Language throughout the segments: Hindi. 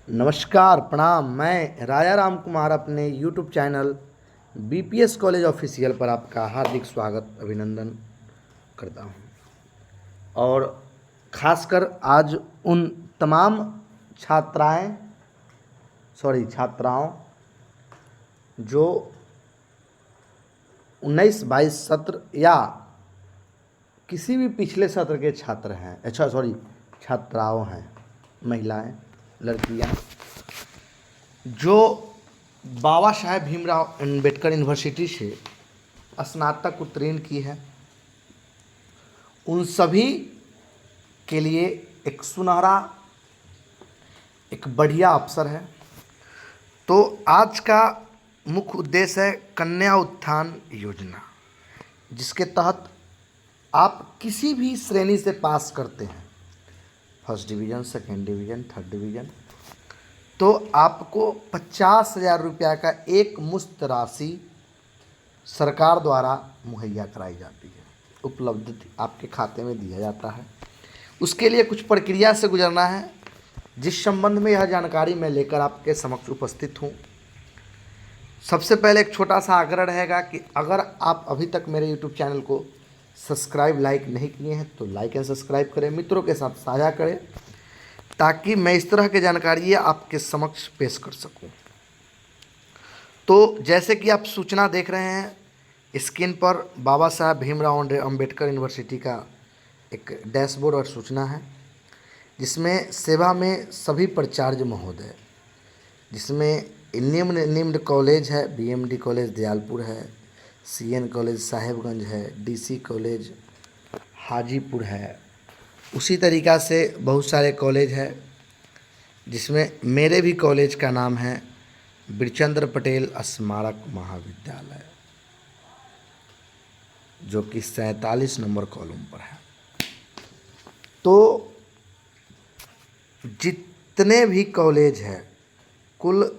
नमस्कार प्रणाम। मैं राजा राम कुमार अपने YouTube channel BPS college official पर आपका हार्दिक स्वागत अभिनंदन करता हूं। और ख़ासकर आज उन तमाम छात्राओं जो 19-22 सत्र या किसी भी पिछले सत्र के छात्र हैं, छात्राओं हैं, महिलाएं, लड़कियां जो बाबा साहेब भीमराव अंबेडकर यूनिवर्सिटी से स्नातक उत्तीर्ण की है, उन सभी के लिए एक सुनहरा, एक बढ़िया अवसर है। तो आज का मुख्य उद्देश्य है कन्या उत्थान योजना, जिसके तहत आप किसी भी श्रेणी से पास करते हैं, first division, second division, third division, तो आपको 50,000 रुपया का एक मुश्त राशि सरकार द्वारा मुहैया कराई जाती है, उपलब्ध आपके खाते में दिया जाता है। उसके लिए कुछ प्रक्रिया से गुजरना है, जिस संबंध में यह जानकारी मैं लेकर आपके समक्ष उपस्थित हूँ। सबसे पहले एक छोटा सा आग्रह रहेगा कि अगर आप अभी तक मेरे YouTube चैनल को सब्सक्राइब लाइक नहीं किए हैं तो लाइक एंड सब्सक्राइब करें, मित्रों के साथ साझा करें, ताकि मैं इस तरह की जानकारी आपके समक्ष पेश कर सकूं। तो जैसे कि आप सूचना देख रहे हैं स्क्रीन पर, बाबा साहेब भीमराव अंबेडकर यूनिवर्सिटी का एक डैशबोर्ड और सूचना है, जिसमें सेवा में सभी प्राचार्य महोदय, जिसमें निम्न कॉलेज है, BMD कॉलेज दयालपुर है, CN कॉलेज साहेबगंज है, DC कॉलेज हाजीपुर है, उसी तरीक़ा से बहुत सारे कॉलेज है, जिसमें मेरे भी कॉलेज का नाम है बिरचंद्र पटेल स्मारक महाविद्यालय, जो कि 47 नंबर कॉलम पर है। तो जितने भी कॉलेज हैं, कुल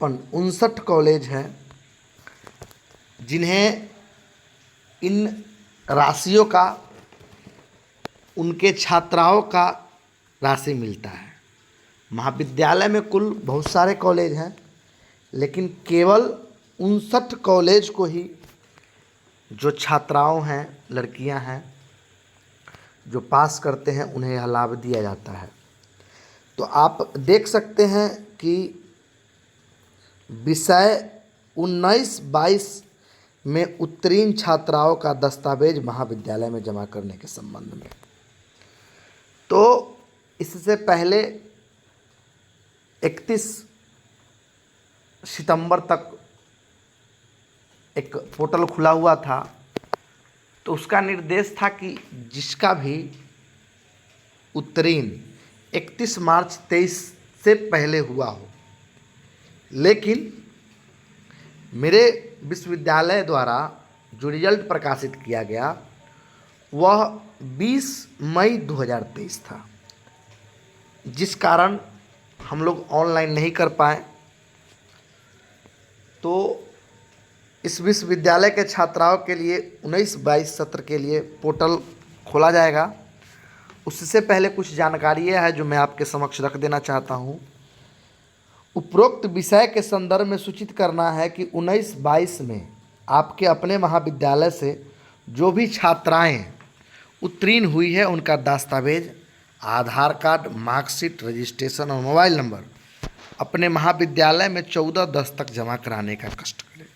59 कॉलेज हैं, जिन्हें इन राशियों का, उनके छात्राओं का राशि मिलता है। महाविद्यालय में कुल बहुत सारे कॉलेज हैं, लेकिन केवल 59 कॉलेज को ही जो छात्राओं हैं, लड़कियां हैं, जो पास करते हैं, उन्हें यह लाभ दिया जाता है। तो आप देख सकते हैं कि विषय 19-22 में उत्तीर्ण छात्राओं का दस्तावेज महाविद्यालय में जमा करने के संबंध में, तो इससे पहले 31 सितंबर तक एक पोर्टल खुला हुआ था। तो उसका निर्देश था कि जिसका भी उत्तीर्ण 31 मार्च 23 से पहले हुआ हो, लेकिन मेरे विश्वविद्यालय द्वारा जो रिजल्ट प्रकाशित किया गया वह 20 मई 2023 था, जिस कारण हम लोग ऑनलाइन नहीं कर पाए। तो इस विश्वविद्यालय के छात्राओं के लिए 19-22 सत्र के लिए पोर्टल खोला जाएगा। उससे पहले कुछ जानकारियाँ हैं जो मैं आपके समक्ष रख देना चाहता हूँ। उपरोक्त विषय के संदर्भ में सूचित करना है कि 19-22 में आपके अपने महाविद्यालय से जो भी छात्राएं उत्तीर्ण हुई है, उनका दस्तावेज, आधार कार्ड, मार्कशीट, रजिस्ट्रेशन और मोबाइल नंबर अपने महाविद्यालय में 14/10 तक जमा कराने का कष्ट करें।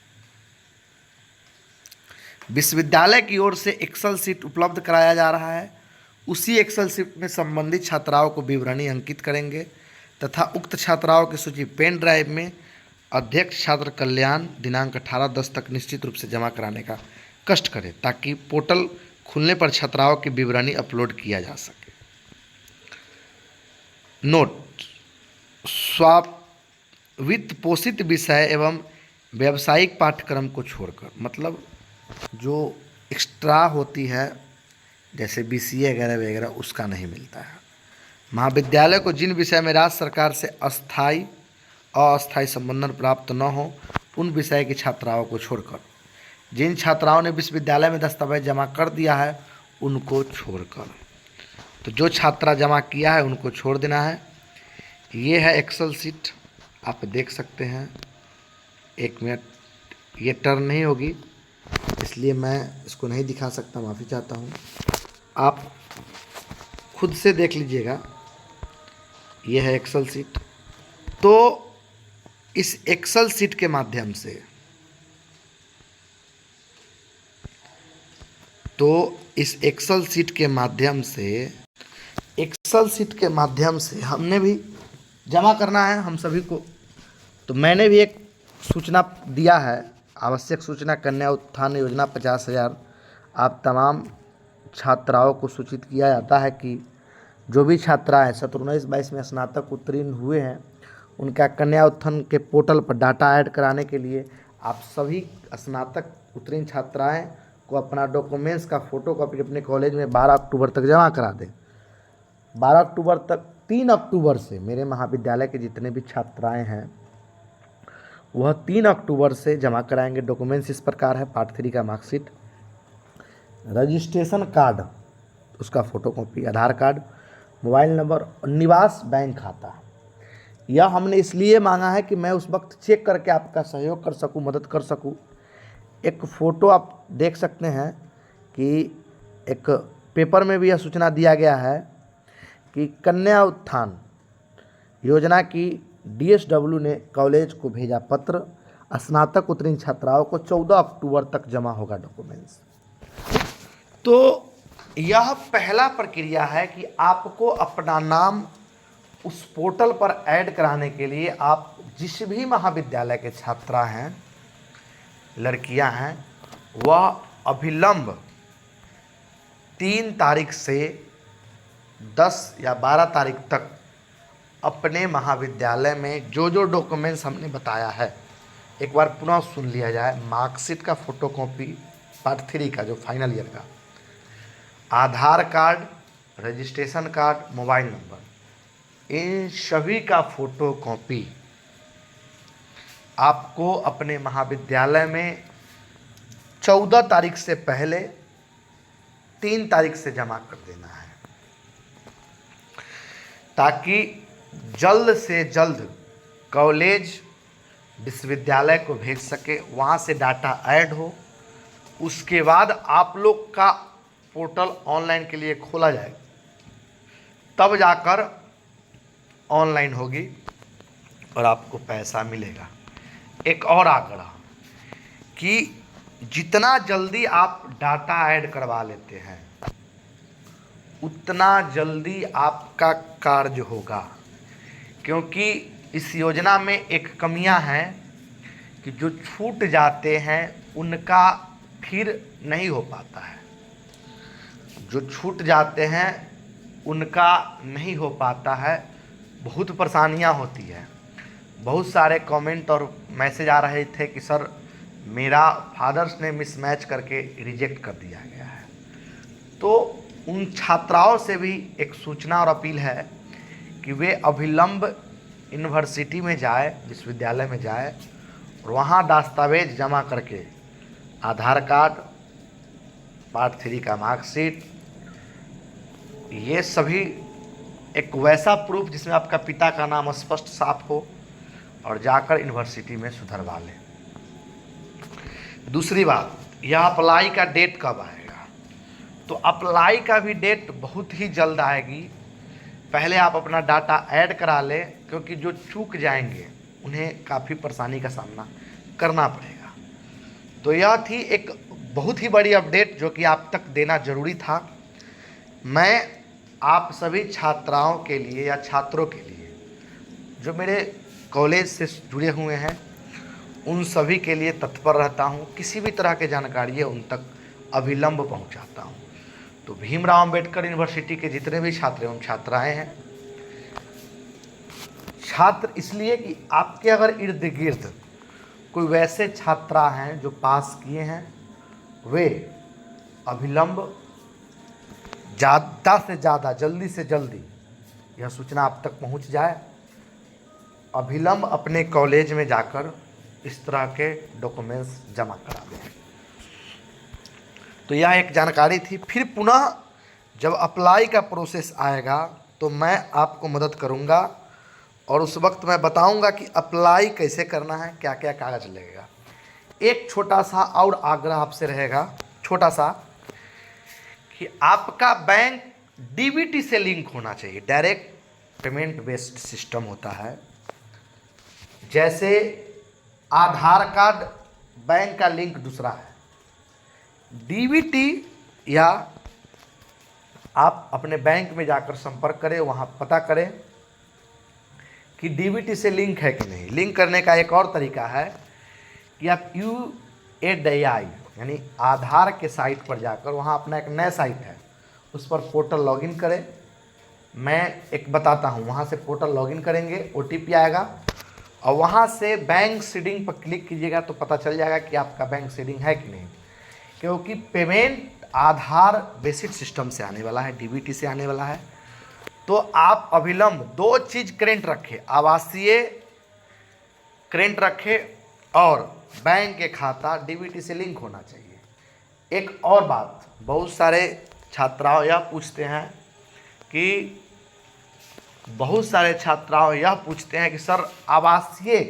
विश्वविद्यालय की ओर से एक्सेल सीट उपलब्ध कराया जा रहा है। उसी एक्सेल सीट में संबंधित छात्राओं को विवरणी अंकित करेंगे तथा उक्त छात्राओं की सूची पेन ड्राइव में अध्यक्ष छात्र कल्याण दिनांक 18/10 तक निश्चित रूप से जमा कराने का कष्ट करें, ताकि पोर्टल खुलने पर छात्राओं की विवरणी अपलोड किया जा सके। नोट: वित्त पोषित विषय एवं व्यावसायिक पाठ्यक्रम को छोड़कर, मतलब जो एक्स्ट्रा होती है जैसे BCA वगैरह वगैरह, उसका नहीं मिलता है। महाविद्यालय को जिन विषय में राज्य सरकार से अस्थायी अस्थायी संबंधन प्राप्त न हो, उन विषय की छात्राओं को छोड़कर, जिन छात्राओं ने विश्वविद्यालय में दस्तावेज जमा कर दिया है उनको छोड़कर, तो जो छात्रा जमा किया है उनको छोड़ देना है। ये है एक्सेल सीट, आप देख सकते हैं। एक मिनट, ये टर्न नहीं होगी इसलिए मैं इसको नहीं दिखा सकता, माफ़ी चाहता हूँ। आप खुद से देख लीजिएगा। ये है एक्सेल सीट। तो इस एक्सेल सीट के माध्यम से एक्सेल सीट के माध्यम से हमने भी जमा करना है हम सभी को। तो मैंने भी एक सूचना दिया है, आवश्यक सूचना, कन्या उत्थान योजना 50,000 आप तमाम छात्राओं को सूचित किया जाता है कि जो भी छात्राएँ 17-19-22 में स्नातक उत्तीर्ण हुए हैं, उनका कन्या उत्थान के पोर्टल पर डाटा ऐड कराने के लिए आप सभी स्नातक उत्तीर्ण छात्राएँ को अपना डॉक्यूमेंट्स का फ़ोटोकॉपी अपने कॉलेज में 12 अक्टूबर तक जमा करा दें। 12 अक्टूबर तक, 3 अक्टूबर से मेरे महाविद्यालय के जितने भी छात्राएँ हैं वह 3 अक्टूबर से जमा कराएंगे। डॉक्यूमेंट्स इस प्रकार है: पार्ट 3 का मार्कशीट, रजिस्ट्रेशन कार्ड उसका फ़ोटोकॉपी, आधार कार्ड, मोबाइल नंबर और निवास बैंक खाता। यह हमने इसलिए मांगा है कि मैं उस वक्त चेक करके आपका सहयोग कर सकूं, मदद कर सकूं। एक फ़ोटो आप देख सकते हैं कि एक पेपर में भी यह सूचना दिया गया है कि कन्या उत्थान योजना की DSW ने कॉलेज को भेजा पत्र, स्नातक उत्तीर्ण छात्राओं को 14 अक्टूबर तक जमा होगा डॉक्यूमेंट्स। तो यह पहला प्रक्रिया है कि आपको अपना नाम उस पोर्टल पर ऐड कराने के लिए आप जिस भी महाविद्यालय के छात्रा हैं, लड़कियां हैं, वह अभिलंब 3 तारीख से 10 या 12 तारीख तक अपने महाविद्यालय में जो जो डॉक्यूमेंट्स हमने बताया है, एक बार पुनः सुन लिया जाए। मार्कशीट का फ़ोटोकॉपी पार्ट 3 का जो फाइनल ईयर का, Aadhaar card, registration card, mobile number, इन सभी का फ़ोटोकॉपी आपको अपने महाविद्यालय में 14 तारीख से पहले 3 तारीख से जमा कर देना है, ताकि जल्द से जल्द कॉलेज विश्वविद्यालय को भेज सके, वहाँ से डाटा ऐड हो। उसके बाद आप लोग का पोर्टल ऑनलाइन के लिए खोला जाए, तब जाकर ऑनलाइन होगी और आपको पैसा मिलेगा। एक और आग्रह कि जितना जल्दी आप डाटा ऐड करवा लेते हैं उतना जल्दी आपका कार्य होगा, क्योंकि इस योजना में एक कमियां हैं कि जो छूट जाते हैं उनका फिर नहीं हो पाता है। जो छूट जाते हैं उनका नहीं हो पाता है, बहुत परेशानियां होती है। बहुत सारे कमेंट और मैसेज आ रहे थे कि सर मेरा फादर्स ने मिसमैच करके रिजेक्ट कर दिया गया है। तो उन छात्राओं से भी एक सूचना और अपील है कि वे अभिलंब यूनिवर्सिटी में जाए, विश्वविद्यालय में जाए और वहाँ दस्तावेज जमा करके आधार कार्ड, पार्ट 3 का मार्कशीट, ये सभी एक वैसा प्रूफ जिसमें आपका पिता का नाम स्पष्ट साफ हो, और जाकर यूनिवर्सिटी में सुधरवा लें। दूसरी बात, यह अप्लाई का डेट कब आएगा? तो अप्लाई का भी डेट बहुत ही जल्द आएगी। पहले आप अपना डाटा ऐड करा लें, क्योंकि जो चूक जाएंगे उन्हें काफ़ी परेशानी का सामना करना पड़ेगा। तो यह थी एक बहुत ही बड़ी अपडेट जो कि आप तक देना ज़रूरी था। मैं आप सभी छात्राओं के लिए या छात्रों के लिए जो मेरे कॉलेज से जुड़े हुए हैं उन सभी के लिए तत्पर रहता हूं। किसी भी तरह की जानकारी है उन तक अभिलंब पहुंचाता हूं। तो भीमराव अंबेडकर यूनिवर्सिटी के जितने भी छात्र एवं छात्राएं हैं, छात्र इसलिए कि आपके अगर इर्द गिर्द कोई वैसे छात्रा हैं जो पास किए हैं, वे अभिलंब ज़्यादा से ज़्यादा, जल्दी से जल्दी यह सूचना आप तक पहुंच जाए, अभिलंब अपने कॉलेज में जाकर इस तरह के डॉक्यूमेंट्स जमा करा दें। तो यह एक जानकारी थी। फिर पुनः जब अप्लाई का प्रोसेस आएगा तो मैं आपको मदद करूंगा और उस वक्त मैं बताऊंगा कि अप्लाई कैसे करना है, क्या क्या कागज़ लगेगा। एक छोटा सा और आग्रह आपसे रहेगा, छोटा सा, कि आपका बैंक डीबीटी से लिंक होना चाहिए। डायरेक्ट पेमेंट बेस्ड सिस्टम होता है। जैसे आधार कार्ड बैंक का लिंक दूसरा है, डीबीटी या आप अपने बैंक में जाकर संपर्क करें, वहाँ पता करें कि डीबीटी से लिंक है कि नहीं। लिंक करने का एक और तरीका है कि आप UADI यानी आधार के साइट पर जाकर, वहाँ अपना एक नया साइट है, उस पर पोर्टल लॉगिन करें। मैं एक बताता हूँ, वहाँ से पोर्टल लॉगिन करेंगे, OTP आएगा और वहाँ से बैंक सीडिंग पर क्लिक कीजिएगा तो पता चल जाएगा कि आपका बैंक सीडिंग है कि नहीं। क्योंकि पेमेंट आधार बेसिक सिस्टम से आने वाला है, डीबीटी से आने वाला है। तो आप अविलंब 2 चीज़ करेंट रखें, आवासीय करेंट रखें और बैंक के खाता डीबीटी से लिंक होना चाहिए। एक और बात, बहुत सारे छात्राओं यह पूछते हैं कि सर आवासीय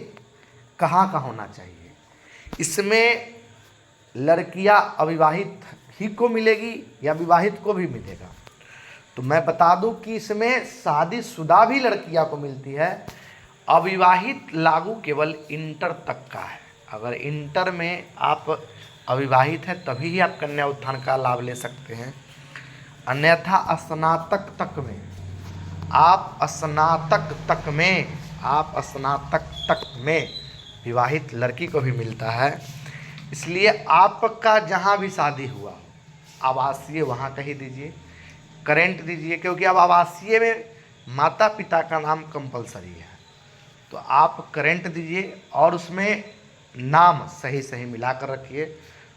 कहाँ का होना चाहिए। इसमें लड़कियां अविवाहित ही को मिलेगी या विवाहित को भी मिलेगा। तो मैं बता दूं कि इसमें शादीशुदा भी लड़कियां को मिलती है। अविवाहित लागू केवल इंटर तक का है। अगर इंटर में आप अविवाहित हैं तभी ही आप कन्या उत्थान का लाभ ले सकते हैं, अन्यथा स्नातक तक में विवाहित लड़की को भी मिलता है। इसलिए आपका जहाँ भी शादी हुआ आवासीय वहाँ कहीं दीजिए, करेंट दीजिए, क्योंकि अब आवासीय में माता पिता का नाम कंपलसरी है। तो आप करेंट दीजिए और उसमें नाम सही मिलाकर रखिए।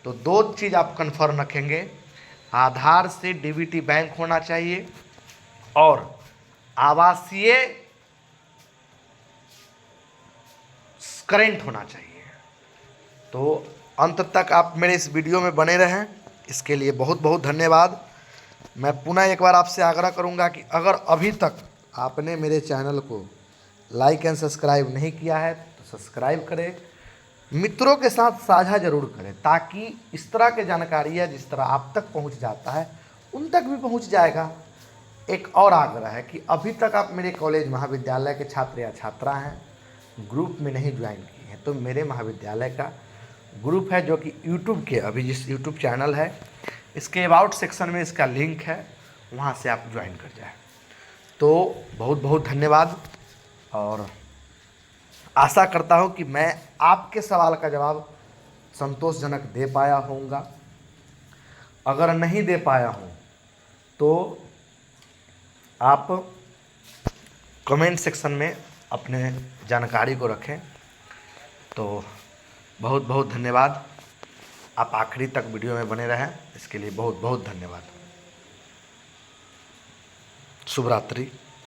तो 2 चीज़ आप कन्फर्म रखेंगे, आधार से डीबीटी बैंक होना चाहिए और आवासीय करेंट होना चाहिए। तो अंत तक आप मेरे इस वीडियो में बने रहें, इसके लिए बहुत बहुत धन्यवाद। मैं पुनः एक बार आपसे आग्रह करूंगा कि अगर अभी तक आपने मेरे चैनल को लाइक एंड सब्सक्राइब नहीं किया है तो सब्सक्राइब करें, मित्रों के साथ साझा जरूर करें, ताकि इस तरह की जानकारियाँ जिस तरह आप तक पहुंच जाता है उन तक भी पहुंच जाएगा। एक और आग्रह है कि अभी तक आप मेरे कॉलेज महाविद्यालय के छात्र या छात्रा हैं, ग्रुप में नहीं ज्वाइन किए हैं, तो मेरे महाविद्यालय का ग्रुप है जो कि यूट्यूब के, अभी जिस यूट्यूब चैनल है इसके अबाउट सेक्शन में इसका लिंक है, वहाँ से आप ज्वाइन कर जाएं। तो बहुत बहुत धन्यवाद और आशा करता हूँ कि मैं आपके सवाल का जवाब संतोषजनक दे पाया होऊंगा। अगर नहीं दे पाया हूँ तो आप कमेंट सेक्शन में अपने जानकारी को रखें। तो बहुत बहुत धन्यवाद। आप आखिरी तक वीडियो में बने रहें, इसके लिए बहुत बहुत धन्यवाद। शुभ रात्रि।